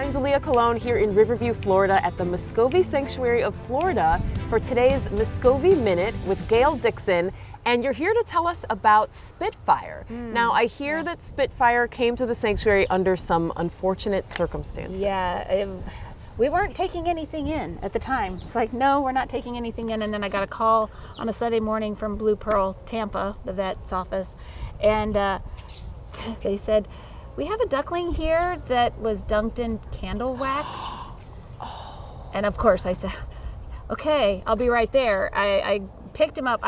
I'm Dalia Colon here in Riverview, Florida at the Muscovy Sanctuary of Florida for today's Muscovy Minute with Gail Dixon. And you're here to tell us about Spitfire. Now, I hear that Spitfire came to the sanctuary under some unfortunate circumstances. Yeah, we weren't taking anything in at the time. It's like, no, we're not taking anything in. And then I got a call on a Sunday morning from Blue Pearl, Tampa, the vet's office. And they said, we have a duckling here that was dunked in candle wax. And of course I said, okay, I'll be right there. I picked him up.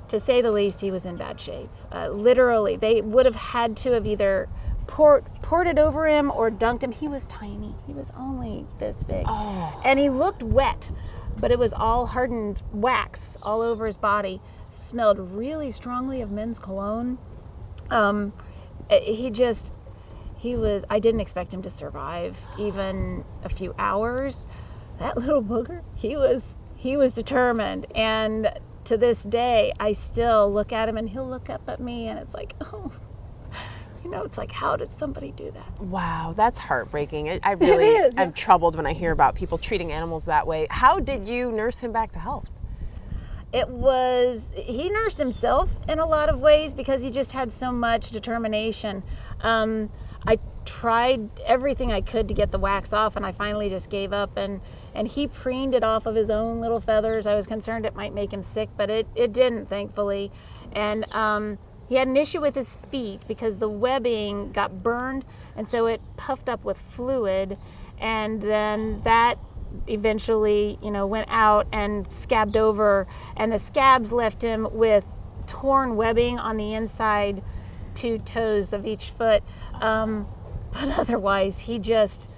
To say the least, he was in bad shape. Literally, they would have had to have either poured it over him or dunked him. He was tiny. He was only this big. And he looked wet, but it was all hardened wax all over his body. Smelled really strongly of men's cologne. I didn't expect him to survive even a few hours. That little booger, he was determined. And to this day, I still look at him and he'll look up at me and it's like, oh, it's like, how did somebody do that? Wow, that's heartbreaking. I really am troubled when I hear about people treating animals that way. How did you nurse him back to health? He nursed himself in a lot of ways because he just had so much determination. I tried everything I could to get the wax off, and I finally just gave up, and he preened it off of his own little feathers. I was concerned it might make him sick, but it didn't, thankfully. And he had an issue with his feet because the webbing got burned, and so it puffed up with fluid, and then that eventually, went out and scabbed over, and the scabs left him with torn webbing on the inside 2 toes of each foot. But otherwise, he just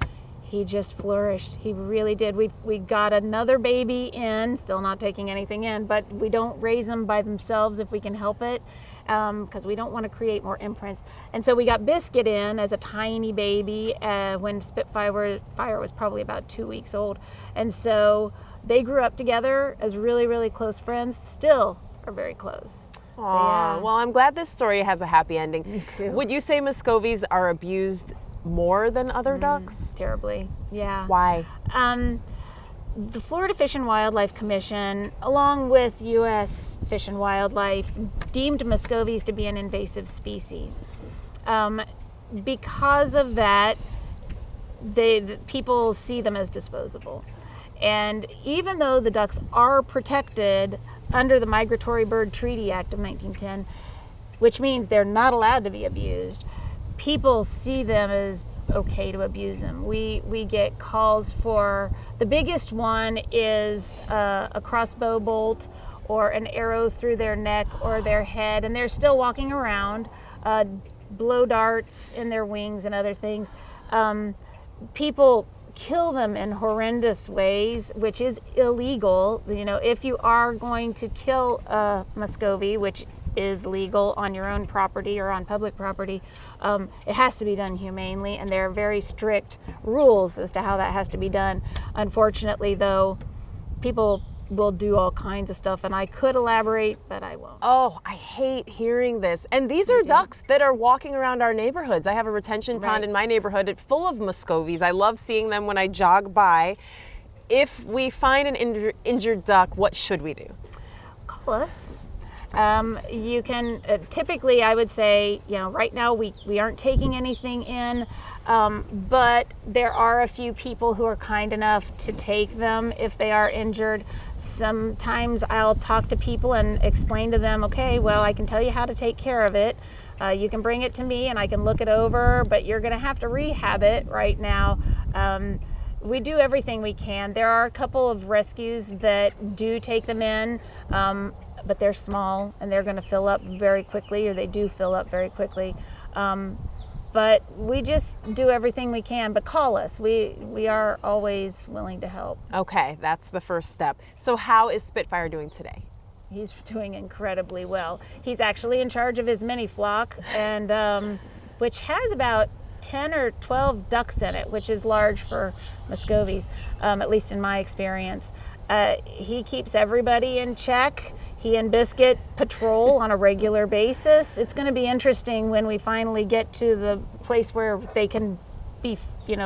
flourished. He really did. We got another baby in, still not taking anything in, but we don't raise them by themselves if we can help it, because we don't want to create more imprints. And so we got Biscuit in as a tiny baby when Spitfire was probably about 2 weeks old. And so they grew up together as really, really close friends, still are very close. Aww, so, yeah. Well, I'm glad this story has a happy ending. Me too. Would you say Muscovies are abused more than other ducks? Terribly, yeah. Why? The Florida Fish and Wildlife Commission, along with U.S. Fish and Wildlife, deemed Muscovies to be an invasive species. Because of that, people see them as disposable. And even though the ducks are protected under the Migratory Bird Treaty Act of 1910, which means they're not allowed to be abused, people see them as okay to abuse them. We get calls for, the biggest one is a crossbow bolt or an arrow through their neck or their head, and they're still walking around, blow darts in their wings and other things. People kill them in horrendous ways, which is illegal. If you are going to kill a Muscovy, which is legal on your own property or on public property, it has to be done humanely, and there are very strict rules as to how that has to be done. Unfortunately, though, people will do all kinds of stuff, and I could elaborate, but I won't. Oh, I hate hearing this. And these are ducks that are walking around our neighborhoods. I have a retention pond in my neighborhood. It's full of Muscovies. I love seeing them when I jog by. If we find an injured duck, what should we do? Call us. You can, typically I would say, right now we aren't taking anything in, but there are a few people who are kind enough to take them if they are injured. Sometimes I'll talk to people and explain to them, okay, well, I can tell you how to take care of it. You can bring it to me and I can look it over, but you're going to have to rehab it right now. We do everything we can. There are a couple of rescues that do take them in, but they're small and they're going to fill up very quickly, or they do fill up very quickly. But we just do everything we can. But call us. We are always willing to help. Okay, that's the first step. So how is Spitfire doing today? He's doing incredibly well. He's actually in charge of his mini flock, and which has about 10 or 12 ducks in it, which is large for Muscovies, at least in my experience. He keeps everybody in check. He and Biscuit patrol on a regular basis. It's going to be interesting when we finally get to the place where they can be,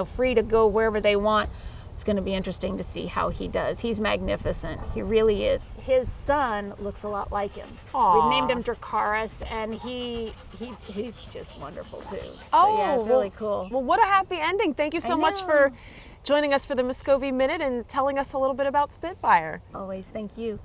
free to go wherever they want. It's going to be interesting to see how he does. He's magnificent. He really is. His son looks a lot like him. Aw. We've named him Dracaris, and he's just wonderful too. So Oh, yeah, it's really cool. Well, what a happy ending. Thank you so much for joining us for the Muscovy Minute and telling us a little bit about Spitfire. Always, thank you.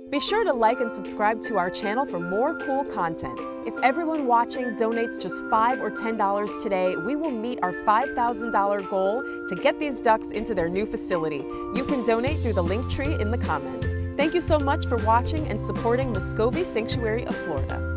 Be sure to like and subscribe to our channel for more cool content. If everyone watching donates just $5 or $10 today, we will meet our $5,000 goal to get these ducks into their new facility. You can donate through the link tree in the comments. Thank you so much for watching and supporting Muscovy Sanctuary of Florida.